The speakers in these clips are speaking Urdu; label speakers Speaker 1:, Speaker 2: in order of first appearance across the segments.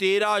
Speaker 1: 13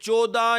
Speaker 1: 14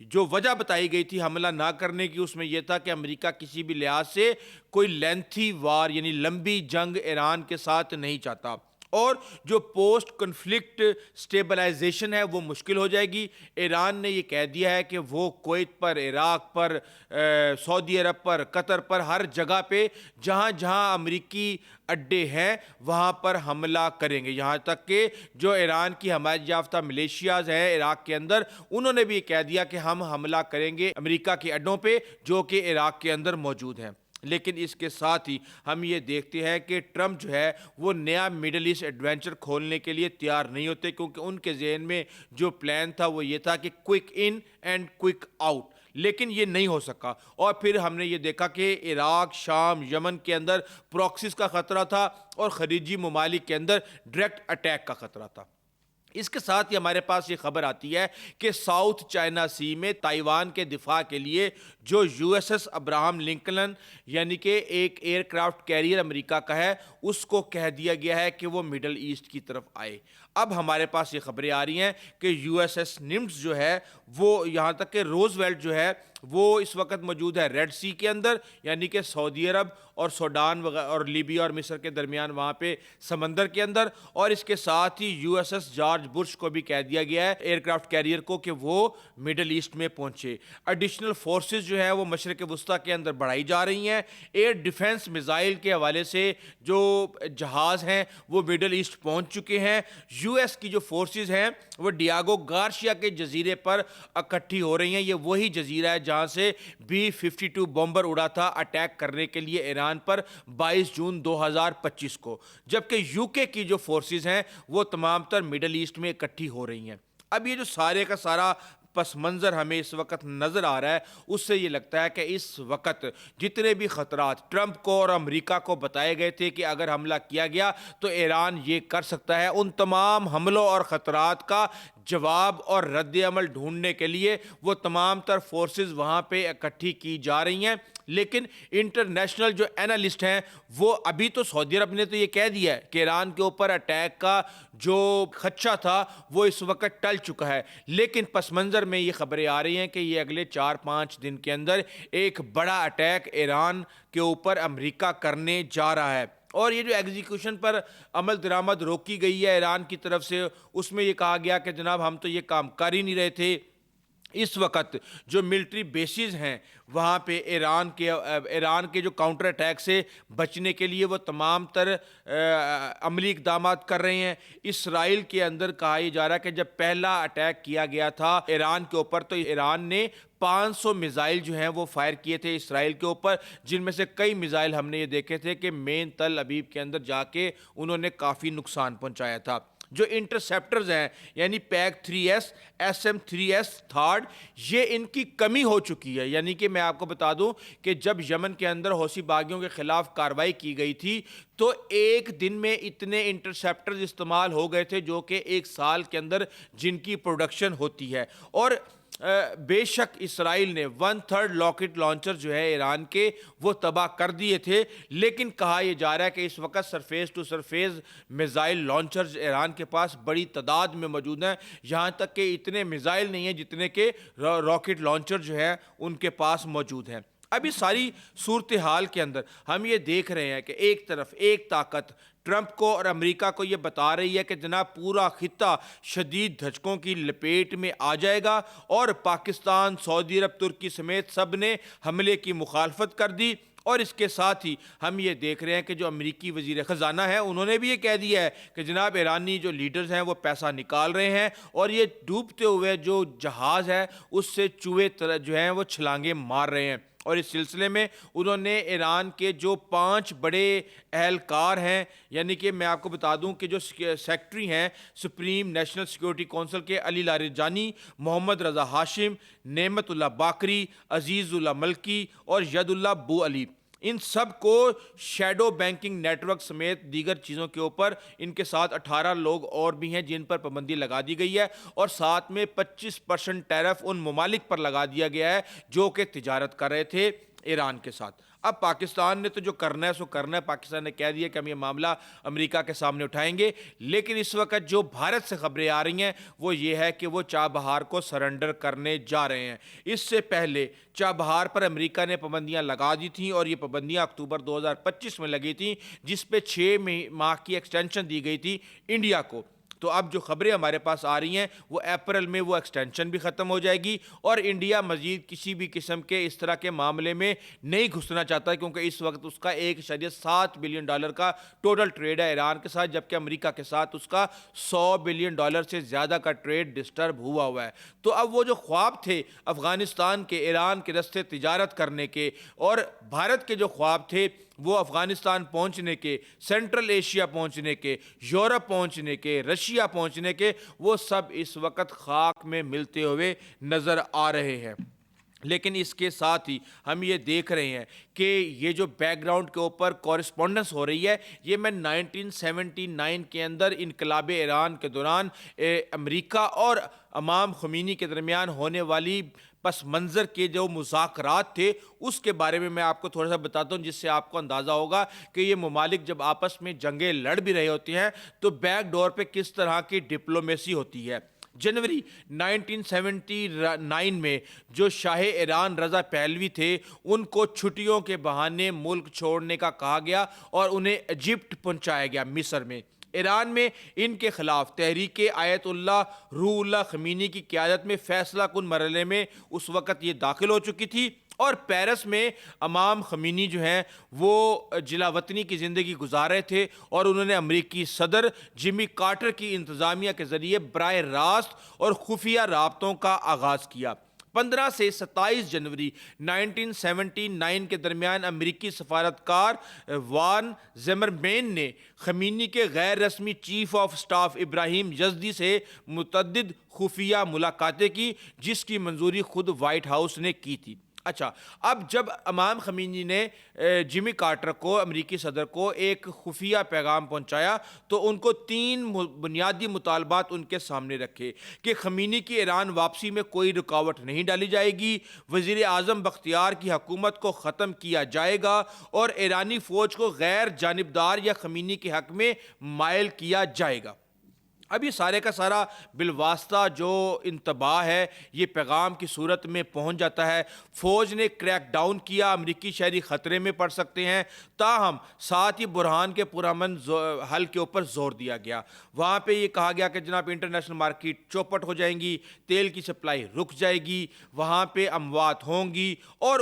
Speaker 1: جو وجہ بتائی گئی تھی حملہ نہ کرنے کی، اس میں یہ تھا کہ امریکہ کسی بھی لحاظ سے کوئی لینتھی وار یعنی لمبی جنگ ایران کے ساتھ نہیں چاہتا، اور جو پوسٹ کنفلکٹ سٹیبلائزیشن ہے وہ مشکل ہو جائے گی۔ ایران نے یہ کہہ دیا ہے کہ وہ کویت پر، عراق پر، سعودی عرب پر، قطر پر، ہر جگہ پہ جہاں جہاں امریکی اڈے ہیں وہاں پر حملہ کریں گے، یہاں تک کہ جو ایران کی حمایت یافتہ ملیشیاز ہیں عراق کے اندر، انہوں نے بھی یہ کہہ دیا کہ ہم حملہ کریں گے امریکہ کے اڈوں پہ جو کہ عراق کے اندر موجود ہیں۔ لیکن اس کے ساتھ ہی ہم یہ دیکھتے ہیں کہ ٹرمپ جو ہے وہ نیا مڈل ایسٹ ایڈوینچر کھولنے کے لیے تیار نہیں ہوتے، کیونکہ ان کے ذہن میں جو پلان تھا وہ یہ تھا کہ quick in and quick out, لیکن یہ نہیں ہو سکا۔ اور پھر ہم نے یہ دیکھا کہ عراق، شام، یمن کے اندر پراکسیز کا خطرہ تھا اور خلیجی ممالک کے اندر ڈائریکٹ اٹیک کا خطرہ تھا۔ اس کے ساتھ ہی ہمارے پاس یہ خبر آتی ہے کہ ساؤتھ چائنا سی میں تائیوان کے دفاع کے لیے جو you S S Abraham Lincoln یعنی کہ ایک ایئر کرافٹ کیریئر امریکہ کا ہے، اس کو کہہ دیا گیا ہے کہ وہ مڈل ایسٹ کی طرف آئے۔ اب ہمارے پاس یہ خبریں آ رہی ہیں کہ یو ایس ایس نمٹس جو ہے وہ، یہاں تک کہ روز ویلٹ جو ہے وہ اس وقت موجود ہے ریڈ سی کے اندر، یعنی کہ سعودی عرب اور سوڈان اور لیبیا اور مصر کے درمیان وہاں پہ سمندر کے اندر۔ اور اس کے ساتھ ہی U S S George Bush کو بھی کہہ دیا گیا ہے ایئر کرافٹ کیریئر کو کہ وہ مڈل ایسٹ میں پہنچے۔ ایڈیشنل فورسز جو ہے وہ مشرق وسطیٰ کے اندر بڑھائی جا رہی ہیں۔ ایئر ڈیفنس میزائل کے حوالے سے جو جہاز ہیں وہ مڈل ایسٹ پہنچ چکے ہیں۔ یو ایس کی جو فورسز ہیں وہ ڈیاگو گارشیا کے جزیرے پر اکٹھی ہو رہی ہیں۔ یہ وہی جزیرہ ہے جہاں سے B-52 بمبر اڑا تھا اٹیک کرنے کے لیے ایران پر 22 جون 2025 کو، جبکہ یو کے کی جو فورسز ہیں وہ تمام تر مڈل ایسٹ میں اکٹھی ہو رہی ہیں۔ اب یہ جو سارے کا سارا پس منظر ہمیں اس وقت نظر آ رہا ہے، اس سے یہ لگتا ہے کہ اس وقت جتنے بھی خطرات ٹرمپ کو اور امریکہ کو بتائے گئے تھے کہ اگر حملہ کیا گیا تو ایران یہ کر سکتا ہے، ان تمام حملوں اور خطرات کا جواب اور رد عمل ڈھونڈنے کے لیے وہ تمام تر فورسز وہاں پہ اکٹھی کی جا رہی ہیں۔ لیکن انٹرنیشنل جو اینالسٹ ہیں وہ ابھی تو، سعودی عرب نے تو یہ کہہ دیا ہے کہ ایران کے اوپر اٹیک کا جو خدشہ تھا وہ اس وقت ٹل چکا ہے، لیکن پس منظر میں یہ خبریں آ رہی ہیں کہ یہ اگلے 4-5 دن کے اندر ایک بڑا اٹیک ایران کے اوپر امریکہ کرنے جا رہا ہے۔ اور یہ جو ایگزیکیوشن پر عمل درآمد روکی گئی ہے ایران کی طرف سے، اس میں یہ کہا گیا کہ جناب ہم تو یہ کام کر ہی نہیں رہے تھے۔ اس وقت جو ملٹری بیسز ہیں وہاں پہ ایران کے جو کاؤنٹر اٹیک سے بچنے کے لیے وہ تمام تر عملی اقدامات کر رہے ہیں۔ اسرائیل کے اندر کہا یہ جا رہا ہے کہ جب پہلا اٹیک کیا گیا تھا ایران کے اوپر تو ایران نے 500 میزائل جو ہیں وہ فائر کیے تھے اسرائیل کے اوپر، جن میں سے کئی میزائل ہم نے یہ دیکھے تھے کہ مین تل ابیب کے اندر جا کے انہوں نے کافی نقصان پہنچایا تھا۔ جو انٹرسیپٹرز ہیں یعنی پیک 3S، SM-3S تھرڈ، یہ ان کی کمی ہو چکی ہے۔ یعنی کہ میں آپ کو بتا دوں کہ جب یمن کے اندر حوثی باغیوں کے خلاف کارروائی کی گئی تھی تو ایک دن میں اتنے انٹرسیپٹرز استعمال ہو گئے تھے جو کہ ایک سال کے اندر جن کی پروڈکشن ہوتی ہے۔ اور بے شک اسرائیل نے 1/3 لاکٹ لانچر جو ہے ایران کے وہ تباہ کر دیے تھے، لیکن کہا یہ جا رہا ہے کہ اس وقت surface to surface missile launchers Iran کے پاس بڑی تعداد میں موجود ہیں، یہاں تک کہ اتنے میزائل نہیں ہیں جتنے کہ راکٹ لانچر جو ہے ان کے پاس موجود ہیں۔ اب اس ساری صورتحال کے اندر ہم یہ دیکھ رہے ہیں کہ ایک طرف ایک طاقت ٹرمپ کو اور امریکہ کو یہ بتا رہی ہے کہ جناب پورا خطہ شدید دھچکوں کی لپیٹ میں آ جائے گا، اور پاکستان، سعودی عرب، ترکی سمیت سب نے حملے کی مخالفت کر دی۔ اور اس کے ساتھ ہی ہم یہ دیکھ رہے ہیں کہ جو امریکی وزیر خزانہ ہے انہوں نے بھی یہ کہہ دیا ہے کہ جناب ایرانی جو لیڈرز ہیں وہ پیسہ نکال رہے ہیں اور یہ ڈوبتے ہوئے جو جہاز ہے اس سے چوہے جو ہیں وہ چھلانگیں مار رہے ہیں۔ اور اس سلسلے میں انہوں نے ایران کے جو 5 بڑے اہلکار ہیں، یعنی کہ میں آپ کو بتا دوں کہ جو سیکرٹری ہیں سپریم نیشنل سیکیورٹی کونسل کے، علی لاریجانی، محمد رضا ہاشم، نعمت اللہ باقری، عزیز اللہ ملکی اور ید اللہ بو علی، ان سب کو شیڈو بینکنگ نیٹ ورک سمیت دیگر چیزوں کے اوپر ان کے ساتھ 18 لوگ اور بھی ہیں جن پر پابندی لگا دی گئی ہے، اور ساتھ میں 25% ٹیرف ان ممالک پر لگا دیا گیا ہے جو کہ تجارت کر رہے تھے ایران کے ساتھ۔ اب پاکستان نے تو جو کرنا ہے سو کرنا ہے، پاکستان نے کہہ دیا کہ ہم یہ معاملہ امریکہ کے سامنے اٹھائیں گے، لیکن اس وقت جو بھارت سے خبریں آ رہی ہیں وہ یہ ہے کہ وہ چابہار کو سرنڈر کرنے جا رہے ہیں۔ اس سے پہلے چابہار پر امریکہ نے پابندیاں لگا دی تھیں اور یہ پابندیاں اکتوبر 2025 میں لگی تھیں، جس پہ 6 ماہ کی ایکسٹینشن دی گئی تھی انڈیا کو۔ تو اب جو خبریں ہمارے پاس آ رہی ہیں وہ اپریل میں وہ ایکسٹینشن بھی ختم ہو جائے گی اور انڈیا مزید کسی بھی قسم کے اس طرح کے معاملے میں نہیں گھسنا چاہتا، کیونکہ اس وقت اس کا $1.7 بلین کا ٹوٹل ٹریڈ ہے ایران کے ساتھ، جبکہ امریکہ کے ساتھ اس کا $100 بلین سے زیادہ کا ٹریڈ ڈسٹرب ہوا ہے۔ تو اب وہ جو خواب تھے افغانستان کے ایران کے راستے تجارت کرنے کے اور بھارت کے جو خواب تھے وہ افغانستان پہنچنے کے، سینٹرل ایشیا پہنچنے کے، یورپ پہنچنے کے، رشیا پہنچنے کے، وہ سب اس وقت خاک میں ملتے ہوئے نظر آ رہے ہیں۔ لیکن اس کے ساتھ ہی ہم یہ دیکھ رہے ہیں کہ یہ جو بیک گراؤنڈ کے اوپر کورسپونڈنس ہو رہی ہے یہ میں 1979 کے اندر انقلاب ایران کے دوران امریکہ اور امام خمینی کے درمیان ہونے والی پس منظر کے جو مذاکرات تھے اس کے بارے میں آپ کو تھوڑا سا بتاتا ہوں، جس سے آپ کو اندازہ ہوگا کہ یہ ممالک جب آپس میں جنگیں لڑ بھی رہے ہوتے ہیں تو بیک ڈور پہ کس طرح کی ڈپلومیسی ہوتی ہے۔ جنوری 1979 میں جو شاہ ایران رضا پہلوی تھے ان کو چھٹیوں کے بہانے ملک چھوڑنے کا کہا گیا اور انہیں ایجپٹ پہنچایا گیا، مصر میں۔ ایران میں ان کے خلاف تحریک آیت اللہ روح اللہ خمینی کی قیادت میں فیصلہ کن مرحلے میں اس وقت یہ داخل ہو چکی تھی اور پیرس میں امام خمینی جو ہیں وہ جلا وطنی کی زندگی گزار رہے تھے اور انہوں نے امریکی صدر جمی کارٹر کی انتظامیہ کے ذریعے براہ راست اور خفیہ رابطوں کا آغاز کیا۔ 15 سے 27 جنوری 1979 کے درمیان امریکی سفارتکار وان زمرمین نے خمینی کے غیر رسمی chief of staff Ibrahim Yazidi سے متعدد خفیہ ملاقاتیں کی، جس کی منظوری خود وائٹ ہاؤس نے کی تھی۔ اچھا، اب جب امام خمینی نے جمی کارٹر کو، امریکی صدر کو، ایک خفیہ پیغام پہنچایا تو ان کو 3 بنیادی مطالبات ان کے سامنے رکھے کہ خمینی کی ایران واپسی میں کوئی رکاوٹ نہیں ڈالی جائے گی، وزیر اعظم بختیار کی حکومت کو ختم کیا جائے گا اور ایرانی فوج کو غیر جانبدار یا خمینی کے حق میں مائل کیا جائے گا۔ اب یہ سارے کا سارا بالواسطہ جو انتباہ ہے یہ پیغام کی صورت میں پہنچ جاتا ہے۔ فوج نے کریک ڈاؤن کیا، امریکی شہری خطرے میں پڑ سکتے ہیں، تاہم ساتھ ہی برہان کے پرامن حل کے اوپر زور دیا گیا۔ وہاں پہ یہ کہا گیا کہ جناب انٹرنیشنل مارکیٹ چوپٹ ہو جائیں گی، تیل کی سپلائی رک جائے گی، وہاں پہ اموات ہوں گی، اور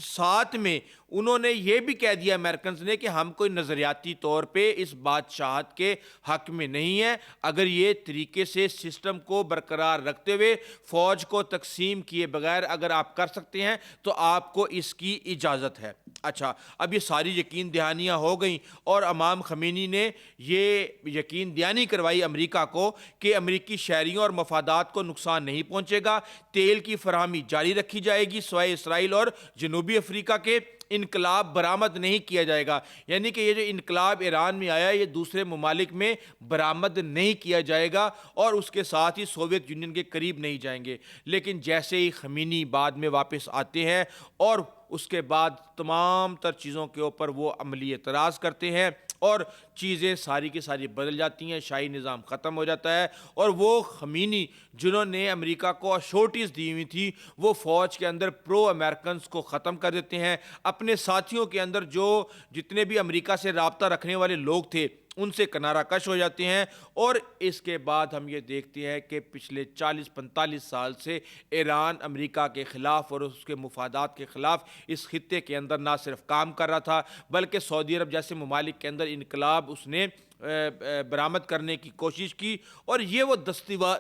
Speaker 1: ساتھ میں انہوں نے یہ بھی کہہ دیا امریکنز نے کہ ہم کوئی نظریاتی طور پہ اس بادشاہت کے حق میں نہیں ہیں، اگر یہ طریقے سے سسٹم کو برقرار رکھتے ہوئے فوج کو تقسیم کیے بغیر اگر آپ کر سکتے ہیں تو آپ کو اس کی اجازت ہے۔ اچھا، اب یہ ساری یقین دہانیاں ہو گئیں اور امام خمینی نے یہ یقین دہانی کروائی امریکہ کو کہ امریکی شہریوں اور مفادات کو نقصان نہیں پہنچے گا، تیل کی فراہمی جاری رکھی جائے گی، سوائے اسرائیل اور جنوبی افریقہ کے انقلاب برآمد نہیں کیا جائے گا، یعنی کہ یہ جو انقلاب ایران میں آیا یہ دوسرے ممالک میں برآمد نہیں کیا جائے گا اور اس کے ساتھ ہی سوویت یونین کے قریب نہیں جائیں گے۔ لیکن جیسے ہی خمینی بعد میں واپس آتے ہیں اور اس کے بعد تمام تر چیزوں کے اوپر وہ عملی اعتراض کرتے ہیں اور چیزیں ساری کی ساری بدل جاتی ہیں، شاہی نظام ختم ہو جاتا ہے اور وہ خمینی جنہوں نے امریکہ کو اشورٹیز دی ہوئی تھی وہ فوج کے اندر پرو امریکنز کو ختم کر دیتے ہیں، اپنے ساتھیوں کے اندر جو جتنے بھی امریکہ سے رابطہ رکھنے والے لوگ تھے ان سے کنارہ کش ہو جاتے ہیں۔ اور اس کے بعد ہم یہ دیکھتے ہیں کہ پچھلے 40-45 سال سے ایران امریکہ کے خلاف اور اس کے مفادات کے خلاف اس خطے کے اندر نہ صرف کام کر رہا تھا بلکہ سعودی عرب جیسے ممالک کے اندر انقلاب اس نے برآمد کرنے کی کوشش کی، اور یہ وہ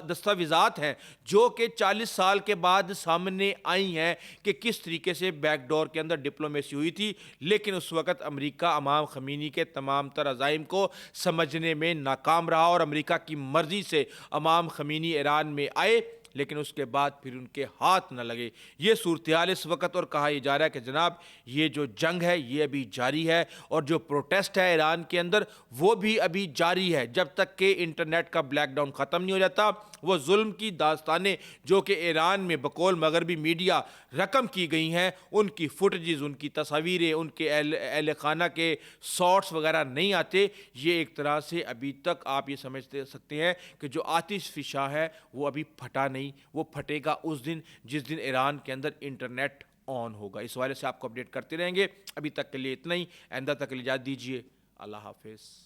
Speaker 1: دستاویزات ہیں جو کہ 40 سال کے بعد سامنے آئی ہیں کہ کس طریقے سے بیک ڈور کے اندر ڈپلومیسی ہوئی تھی، لیکن اس وقت امریکہ امام خمینی کے تمام تر عزائم کو سمجھنے میں ناکام رہا اور امریکہ کی مرضی سے امام خمینی ایران میں آئے لیکن اس کے بعد پھر ان کے ہاتھ نہ لگے. یہ صورتحال اس وقت، اور کہا یہ جا رہا ہے کہ جناب یہ جو جنگ ہے یہ ابھی جاری ہے، اور جو پروٹیسٹ ہے ایران کے اندر وہ بھی ابھی جاری ہے. جب تک کہ انٹرنیٹ کا بلیک ڈاؤن ختم نہیں ہو جاتا، وہ ظلم کی داستانیں جو کہ ایران میں بقول مغربی میڈیا رقم کی گئی ہیں، ان کی فوٹیجز، ان کی تصاویریں، ان کے اہل خانہ کے شارٹس وغیرہ نہیں آتے. یہ ایک طرح سے ابھی تک آپ یہ سمجھ سکتے ہیں کہ جو آتش فشاں ہے وہ ابھی پھٹا نہیں. وہ پھٹے گا اس دن جس دن ایران کے اندر انٹرنیٹ آن ہوگا. اس والے سے آپ کو اپڈیٹ کرتے رہیں گے. ابھی تک کے لیے اتنا ہی. آئندہ تک کے لیے اجازت دیجیے. اللہ حافظ.